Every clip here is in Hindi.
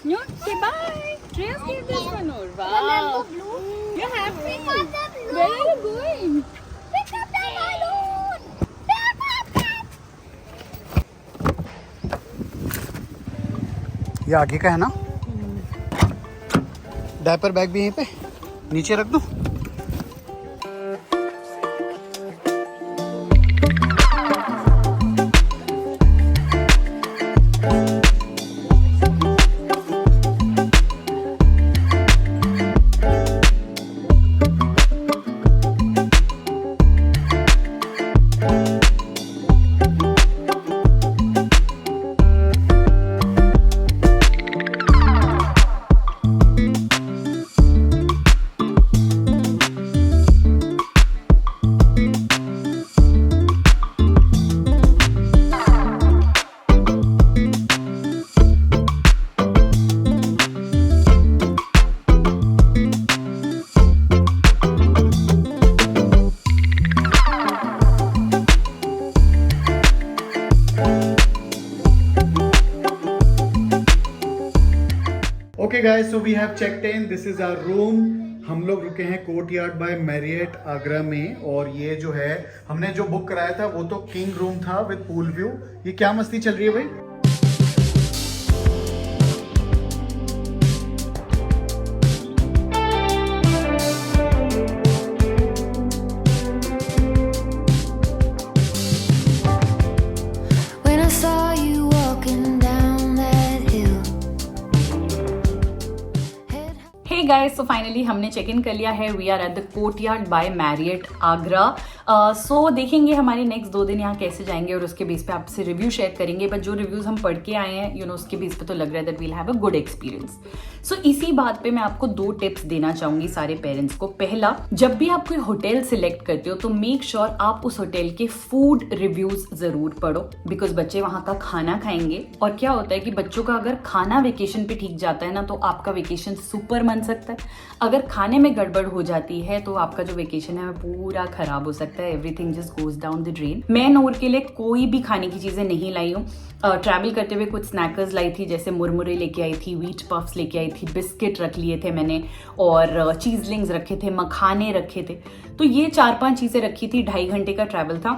No, say bye. Trace give this one over. Wow. You're happy. Where are you going? Pick up the balloon. Pick up it. ये आगे का है ना? डायपर बैग भी यहीं पे नीचे रख दूं? Okay guys, so we have checked in. This is our room. हम लोग रुके हैं कोर्टयार्ड बाय मैरियट आगरा में और ये जो है हमने जो बुक कराया था वो तो किंग रूम था विद पूल व्यू। ये क्या मस्ती चल रही है भाई? When I saw you walking down that hill. Hey guys, so finally हमने चेक इन कर लिया है. We are at the courtyard by Marriott Agra. So देखेंगे हमारे नेक्स्ट 2 दिन यहाँ कैसे जाएंगे और उसके बेस पे आपसे रिव्यू शेयर करेंगे. बट जो रिव्यूज हम पढ़ के आए हैं उसके बेस पे तो लग रहा है that we'll have a good experience. So इसी बात पे मैं आपको 2 टिप्स देना चाहूंगी सारे पेरेंट्स को. पहला, जब भी आप कोई होटल सिलेक्ट करते हो तो मेक श्योर आप उस होटल के फूड रिव्यूज जरूर पढ़ो, बिकॉज बच्चे वहां का खाना खाएंगे. और क्या होता है कि बच्चों का अगर खाना वेकेशन पे ठीक जाता है ना तो आपका वेकेशन सुपर बन सकता है. अगर खाने में गड़बड़ हो जाती है तो आपका जो वेकेशन है पूरा खराब हो सकता है. Everything just goes down the drain. मैं नूर के लिए कोई भी खाने की चीजें नहीं लाई हूँ. ट्रैवल करते हुए कुछ स्नैकर्स लाई थी, जैसे मुरमुरे लेके आई थी, व्हीट पफ्स लेके आई थी, बिस्किट रख लिए थे मैंने और चीजलिंग्स रखे थे, मखाने रखे थे. तो ये 4-5 चीजें रखी थी. 2.5 घंटे का ट्रैवल था,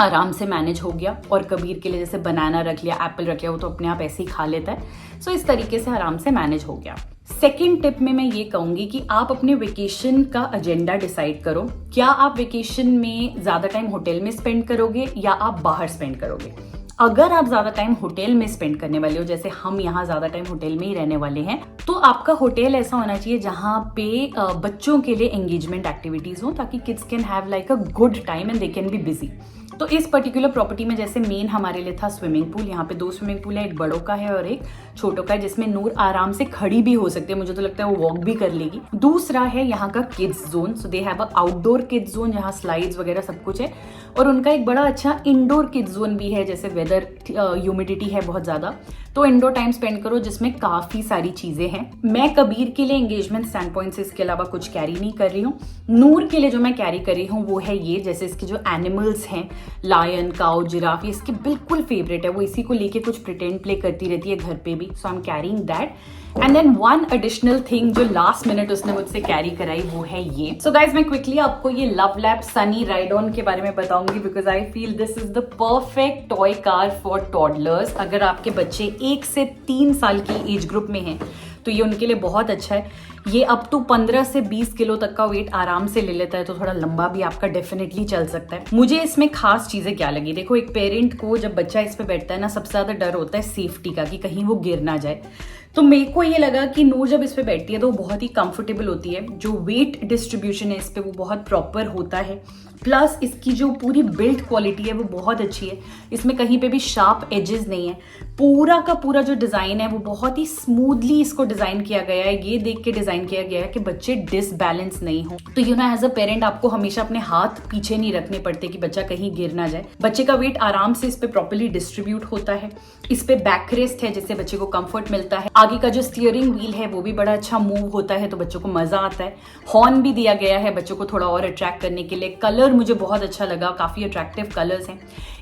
आराम से मैनेज हो गया. और कबीर के लिए जैसे बनाना रख लिया, एप्पल रख लिया, वो तो अपने आप ऐसे ही खा लेता है. सो इस तरीके से आराम से मैनेज हो गया. सेकेंड टिप में मैं ये कहूंगी कि आप अपने वेकेशन का एजेंडा डिसाइड करो. क्या आप वेकेशन में ज्यादा टाइम होटल में स्पेंड करोगे या आप बाहर स्पेंड करोगे. अगर आप ज्यादा टाइम होटल में स्पेंड करने वाले हो, जैसे हम यहाँ ज्यादा टाइम होटल में ही रहने वाले हैं, तो आपका होटल ऐसा होना चाहिए जहाँ पे बच्चों के लिए एंगेजमेंट एक्टिविटीज हो, ताकि kids can have like a good time and they can be busy. तो इस पर्टिकुलर प्रॉपर्टी में जैसे मेन हमारे लिए था स्विमिंग पूल. यहाँ पे 2 स्विमिंग पूल है, एक बड़ों का है और एक छोटों का है, जिसमें नूर आराम से खड़ी भी हो सकती है. मुझे तो लगता है वो वॉक भी कर लेगी. दूसरा है यहाँ का kids zone. So they have a outdoor kids zone जहाँ स्लाइड्स वगैरह सब कुछ है. और उनका एक बड़ा अच्छा इंडोर किड्स जोन भी है, जैसे वेदर ह्यूमिडिटी है बहुत ज्यादा तो इंडोर टाइम स्पेंड करो, जिसमें काफी सारी चीजें हैं. मैं कबीर के लिए एंगेजमेंट स्टैंड पॉइंट से इसके अलावा कुछ कैरी नहीं कर रही हूँ. नूर के लिए जो मैं कैरी कर रही हूँ वो है ये, जैसे इसके जो एनिमल्स हैं, लायन, काउ, जिराफ, ये इसके बिल्कुल फेवरेट है. वो इसी को लेके कुछ प्रिटेंड प्ले करती रहती है घर पे भी. So I am carrying that. And then one additional thing जो लास्ट मिनट उसने मुझसे कैरी कराई वो है ये. सो गाइज मैं क्विकली आपको ये love lap Sunny ride on के बारे में बताऊंगी, because I feel this is the perfect toy car for toddlers. अगर आपके बच्चे 1 से 3 साल की एज ग्रुप में हैं तो ये उनके लिए बहुत अच्छा है. ये अप टू 15 से 20 किलो तक का वेट आराम से ले लेता है, तो थोड़ा लंबा भी आपका डेफिनेटली चल सकता है. मुझे इसमें खास चीजें क्या लगी, देखो एक पेरेंट को जब बच्चा इस पे बैठता है ना, सबसे ज्यादा डर होता है सेफ्टी का, कि कहीं वो गिर ना जाए. तो मेरे को ये लगा कि नूर जब इस पे बैठती है तो वो बहुत ही कंफर्टेबल होती है. जो वेट डिस्ट्रीब्यूशन है इस पे वो बहुत प्रॉपर होता है. प्लस इसकी जो पूरी बिल्ड क्वालिटी है वो बहुत अच्छी है. इसमें कहीं पे भी शार्प एजेस नहीं है. पूरा का पूरा जो डिजाइन है वो बहुत ही स्मूथली इसको डिजाइन किया गया है. ये देख के डिजाइन किया गया है कि बच्चे डिसबैलेंस नहीं हो. तो एज अ पेरेंट आपको हमेशा अपने हाथ पीछे नहीं रखने पड़ते कि बच्चा कहीं गिर ना जाए. बच्चे का वेट आराम से इस पे प्रॉपर्ली डिस्ट्रीब्यूट होता है. इस पे बैक रेस्ट है जिससे बच्चे को कंफर्ट मिलता है. आगे का जो स्टीयरिंग व्हील है वो भी बड़ा अच्छा मूव होता है, तो बच्चों को मजा आता है। हॉर्न भी दिया गया है बच्चों को थोड़ा और अट्रैक्ट करने के लिए। कलर मुझे बहुत अच्छा लगा, काफी अट्रैक्टिव कलर्स हैं।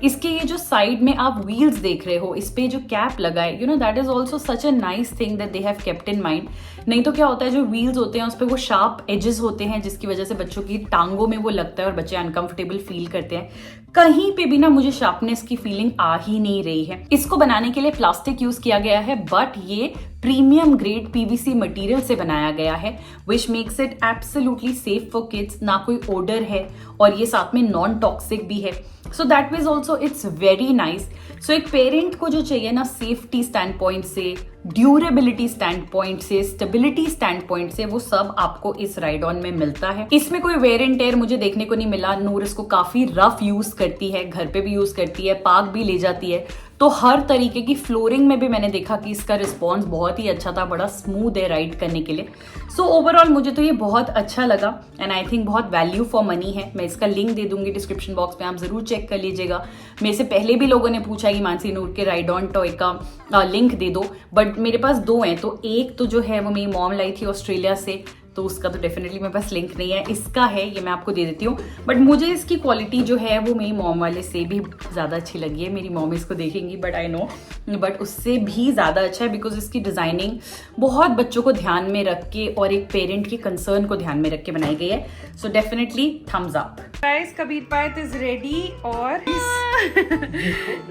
इसके ये जो साइड में आप व्हील्स देख रहे हो, इस पे जो कैप लगा है, you know that is also such a nice thing that they have kept in mind. नहीं तो क्या होता है, जो व्हील्स होते हैं उस पर वो शार्प एजेस होते हैं, जिसकी वजह से बच्चों की टांगों में वो लगता है और बच्चे अनकंफर्टेबल फील करते हैं। कहीं पे भी ना मुझे शार्पनेस की फीलिंग आ ही नहीं रही है। इसको बनाने के लिए प्लास्टिक यूज किया गया है, बट ये प्रीमियम ग्रेड पीवीसी मटेरियल से बनाया गया है, which makes it absolutely safe for kids. ना कोई ओडर है और ये साथ में नॉन टॉक्सिक भी है, so that means also it's very nice. So एक पेरेंट को जो चाहिए ना, सेफ्टी स्टैंड पॉइंट से, ड्यूरेबिलिटी स्टैंड पॉइंट से, स्टेबिलिटी स्टैंड पॉइंट से, वो सब आपको इस राइड ऑन में मिलता है। इसमें कोई वेयर एंड टेयर मुझे देखने को नहीं मिला। नूर इसको काफी रफ यूज करती है, घर पे भी यूज करती है, पार्क भी ले जाती है, तो हर तरीके की फ्लोरिंग में भी मैंने देखा कि इसका रिस्पॉन्स बहुत ही अच्छा था, बड़ा स्मूथ है राइड करने के लिए। सो ओवरऑल मुझे तो ये बहुत अच्छा लगा एंड आई थिंक बहुत वैल्यू फॉर मनी है। मैं इसका लिंक दे दूंगी डिस्क्रिप्शन बॉक्स में, आप जरूर चेक कर लीजिएगा। मेरे से पहले भी लोगों ने पूछा कि मानसी नूर के राइड ऑन टॉय का लिंक दे दो, बट मेरे पास दो हैं, तो एक तो जो है वो मेरी मॉम लाई थी ऑस्ट्रेलिया से, तो उसका तो डेफिनेटली मेरे पास लिंक नहीं है। इसका है, ये मैं आपको दे देती हूँ, बट मुझे इसकी क्वालिटी जो है वो मेरी मॉम वाले से भी ज़्यादा अच्छी लगी है। मेरी मॉम इसको देखेंगी बट आई नो, बट उससे भी ज़्यादा अच्छा है, बिकॉज इसकी डिज़ाइनिंग बहुत बच्चों को ध्यान में रख के और एक पेरेंट की कंसर्न को ध्यान में रख के बनाई गई है। So definitely thumbs up. Guys, Kabir Payat is ready और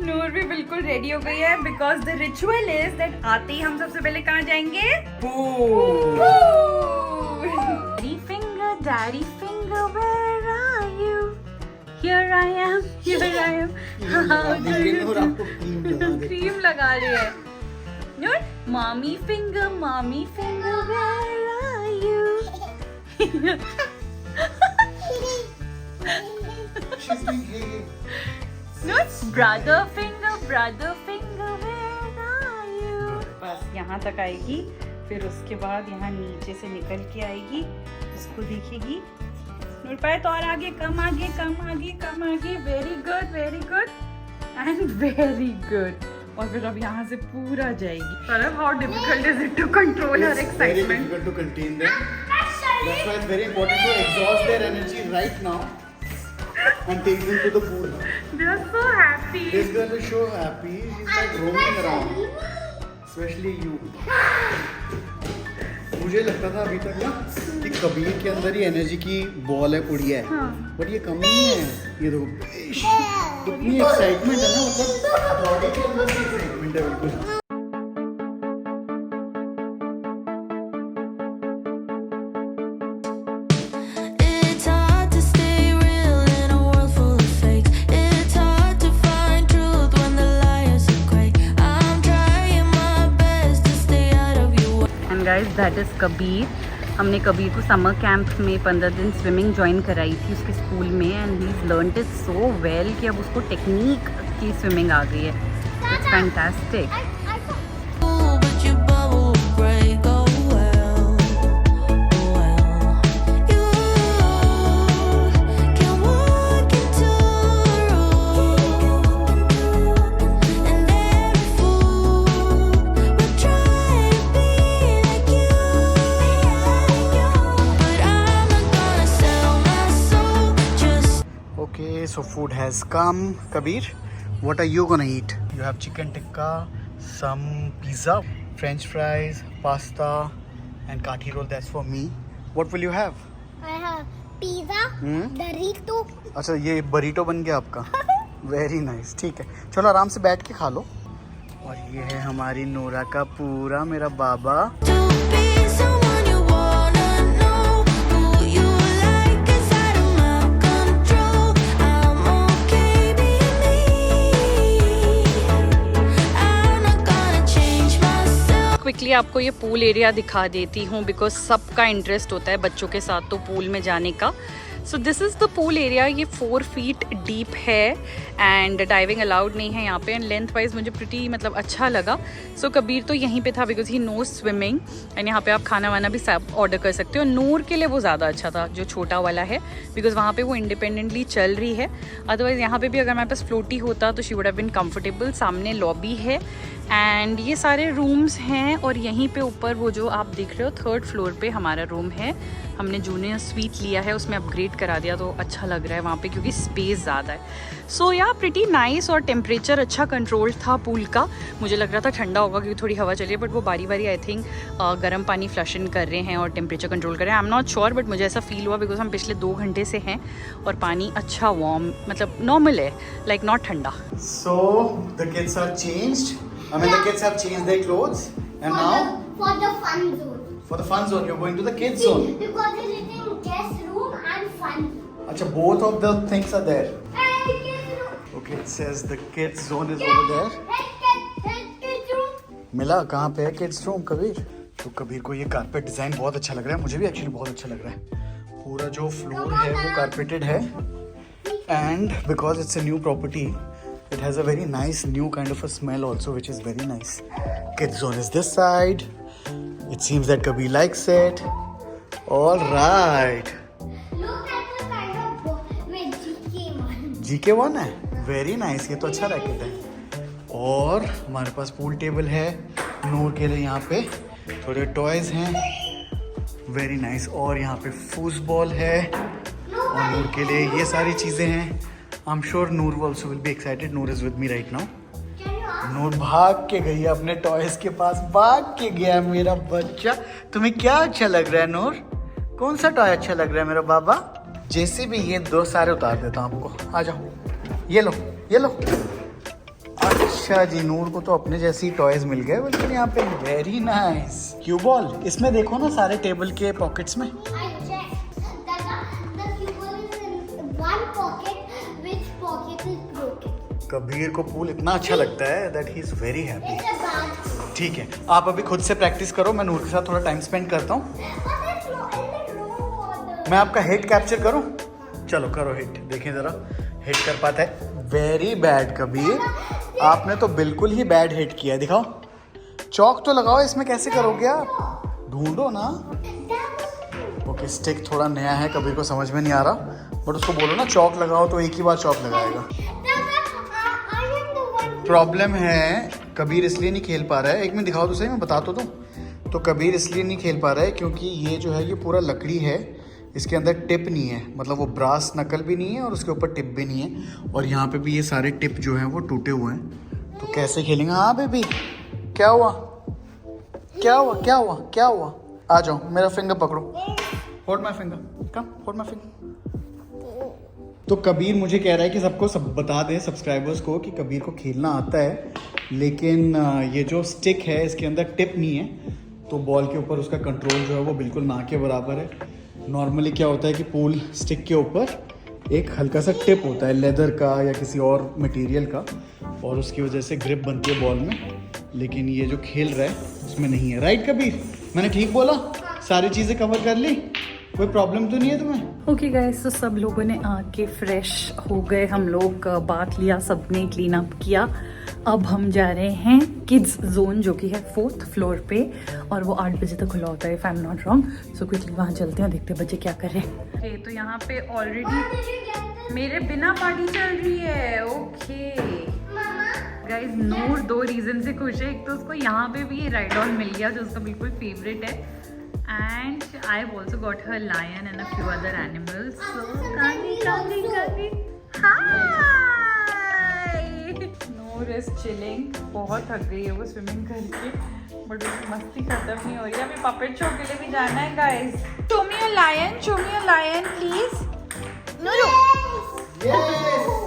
नूर भी बिल्कुल रेडी हो गई है, because the ritual is that आते ही हम सबसे पहले कहाँ जाएंगे? Daddy finger, where are you? Here I am, here I am. Cream लगा रही है नूर। Mommy finger, where are you? Nurse, brother finger, where are you? बस यहाँ तक आएगी, फिर उसके बाद यहाँ नीचे से निकल के आएगी, उसको देखेगी। नूर पायत और आगे, कम आगे, कम आगे, कम आगे। Very good and very good. और फिर अब यहाँ से पूरा जाएगी। पर how difficult is it to control her excitement? Very difficult to contain them. That's why it's very important to exhaust their energy right now and take them to the pool. They are so happy. This girl is so happy. She's like roaming around. Especially you. मुझे लगता था अभी तक ना कि कबीर के अंदर ही एनर्जी की बॉल है, पुड़िया है, बट ये कम नहीं है। ये देखो इतनी एक्साइटमेंट है ना, मतलब बॉडी के अंदर की एक्साइटमेंट है बिल्कुल। Guys that is Kabir. हमने कबीर को समर कैंप में 15 दिन स्विमिंग ज्वाइन कराई थी उसके स्कूल में, and he learned it so well कि अब उसको टेक्निक की स्विमिंग आ गई है। It's fantastic. So food has come. Kabir, what are you gonna eat? You have chicken tikka, some pizza, French fries, pasta, and kathi roll. That's for me. What will you have? I have pizza, burrito. अच्छा, ये burrito बन गया आपका। Very nice. ठीक है, चलो आराम से बैठ के खा लो। और ये है हमारी नोरा का पूरा मेरा बाबा। क्विकली आपको ये पूल एरिया दिखा देती हूँ, बिकॉज सबका इंटरेस्ट होता है बच्चों के साथ तो पूल में जाने का। So this is the pool area. ये 4 फीट डीप है एंड डाइविंग अलाउड नहीं है यहाँ पे, एंड लेंथ वाइज मुझे प्रिटी मतलब अच्छा लगा। सो कबीर तो यहीं पे था because he no swimming, and यहाँ पे आप खाना वाना भी सब ऑर्डर कर सकते हो। नूर के लिए वो ज़्यादा अच्छा था जो छोटा वाला है, बिकॉज वहाँ पे वो इंडिपेंडेंटली चल रही है। अदरवाइज़ यहाँ पे भी अगर हमारे पास फ्लोटी होता तो she would have been comfortable. सामने लॉबी है एंड ये सारे रूम्स हैं और यहीं पे ऊपर वो जो आप देख रहे हो 3rd फ्लोर पे हमारा रूम है। हमने जूनियर स्वीट लिया है, उसमें अपग्रेड करा दिया तो अच्छा लग रहा है वहाँ पे क्योंकि स्पेस ज़्यादा है। सो या प्रिटी नाइस और टेम्परेचर अच्छा कंट्रोल था पूल का। मुझे लग रहा था ठंडा होगा क्योंकि थोड़ी हवा चली है, बट वो बारी बारी आई थिंक गर्म पानी फ्लश इन कर रहे हैं और टेम्परेचर कंट्रोल कर रहे हैं। I am not sure, but मुझे ऐसा फील हुआ बिकॉज हम पिछले 2 घंटे से हैं और पानी अच्छा वार्म मतलब नॉर्मल है, लाइक नॉट ठंडा। So the kids are changed. I mean the kids have changed their clothes and now for the fun zone. for the fun zone you're going to the kids zone. Because it's in guest room and fun. Acha, both of the things are there. Hey, kids room. Okay, it says the kids zone is over there. Hey, kids room. मिला कहाँ पे है किड्स रूम कबीर? तो कबीर को ये कारपेट डिजाइन बहुत अच्छा लग रहा है, मुझे भी एक्चुअली बहुत अच्छा लग रहा है। पूरा जो फ्लोर है वो कारपेटेड है and because it's a new property it has a very nice new kind of a smell also, which is very nice. Kids zone is this side. It seems that Kabir likes it. All right. Look at the kind of book with GK1. GK1 है, very nice. ये तो अच्छा रैकेट है। और हमारे पास पूल टेबल है, नूर के लिए यहाँ पे थोड़े टॉयज हैं, वेरी नाइस। और यहाँ पे फूसबॉल है और नूर के लिए ये सारी चीज़ें हैं। I am sure Noor also will be excited. Noor is with me right now. Can you ask? नूर भाग के गई अपने टॉयज के पास, भाग के गया मेरा बच्चा। तुम्हें क्या अच्छा लग रहा है नूर? कौन सा टॉय अच्छा लग रहा है मेरा बाबा? जैसे भी ये 2 सारे उतार देता हूँ आपको, आ जाओ, ये लो ये लो। अच्छा जी, नूर को तो अपने जैसी टॉयज मिल गए बिल्कुल यहाँ पे, वेरी नाइस। क्यू बॉल, इसमें देखो ना सारे टेबल के पॉकेट्स में। I checked that the keyboard is in one pocket, which pocket is broken. Kabir को पूल इतना अच्छा लगता है that he is very happy. It's a bad. ठीक है, आप अभी खुद से प्रैक्टिस करो, मैं नूर के साथ थोड़ा टाइम स्पेंड करता हूँ। But it's no water. मैं आपका हिट कैप्चर करूँ? चलो करो हिट, देखें जरा हिट कर पाता है। वेरी बैड कबीर, आपने तो बिल्कुल ही बैड हिट किया है। दिखाओ, चौक तो लगाओ, इसमें कैसे करोगे आप? ढूंढो ना। ओके, स्टिक थोड़ा नया है, कबीर को समझ में नहीं आ रहा, बट उसको बोलो ना चौक लगाओ तो एक ही बार चौक लगाएगा। I am the one. Problem है, कबीर इसलिए नहीं खेल पा रहा है। एक मिनट दिखाओ तो सही, मैं बता तो दूं। तो कबीर इसलिए नहीं खेल पा रहा है क्योंकि ये जो है ये पूरा लकड़ी है, इसके अंदर टिप नहीं है, मतलब वो ब्रास नकल भी नहीं है और उसके ऊपर टिप भी नहीं है। और यहाँ पे भी ये सारे टिप जो हैं वो टूटे हुए हैं, तो कैसे खेलेंगे? हाँ बेबी, क्या हुआ क्या हुआ क्या हुआ क्या हुआ? आ जाओ, मेरा फिंगर पकड़ो, hold my finger, come hold my finger. तो कबीर मुझे कह रहा है कि सबको सब बता दें सब्सक्राइबर्स को कि कबीर को खेलना आता है, लेकिन ये जो स्टिक है इसके अंदर टिप नहीं है, तो बॉल के ऊपर उसका कंट्रोल जो है वो बिल्कुल ना के बराबर है। नॉर्मली क्या होता है कि पूल स्टिक के ऊपर एक हल्का सा टिप होता है लेदर का या किसी और मटेरियल का, और उसकी वजह से ग्रिप बनती है बॉल में, लेकिन ये जो खेल रहा है उसमें नहीं है। राइट कबीर, मैंने ठीक बोला? सारी चीज़ें कवर कर ली, कोई प्रॉब्लम तो नहीं है तुम्हें? ओके गाइस, तो सब लोगों ने आके फ्रेश हो गए, हम लोग बात लिया, सबने क्लीन अप किया। अब हम जा रहे हैं किड्स जोन जो कि है 4th फ्लोर पे, और वो 8 बजे तक खुला होता है if I am not wrong. So quickly वहाँ चलते हैं, देखते हैं बच्चे क्या कर रहे हैं। ओके, तो यहाँ पे ऑलरेडी मेरे बिना पार्टी चल रही है। ओके गाइस, नूर 2 रीजन से खुश है। एक तो उसको यहाँ पे भी राइड ऑन मिल गया जो उसका बिल्कुल फेवरेट है, and I've also got her lion and a few other animals. So coming. Hi. Noor is chilling. बहुत थक गई है वो स्विमिंग करके, बट उसकी मस्ती खत्म नहीं हो रही। अभी पपेट शो के लिए भी जाना है guys. Show me a lion, please. No. Yes.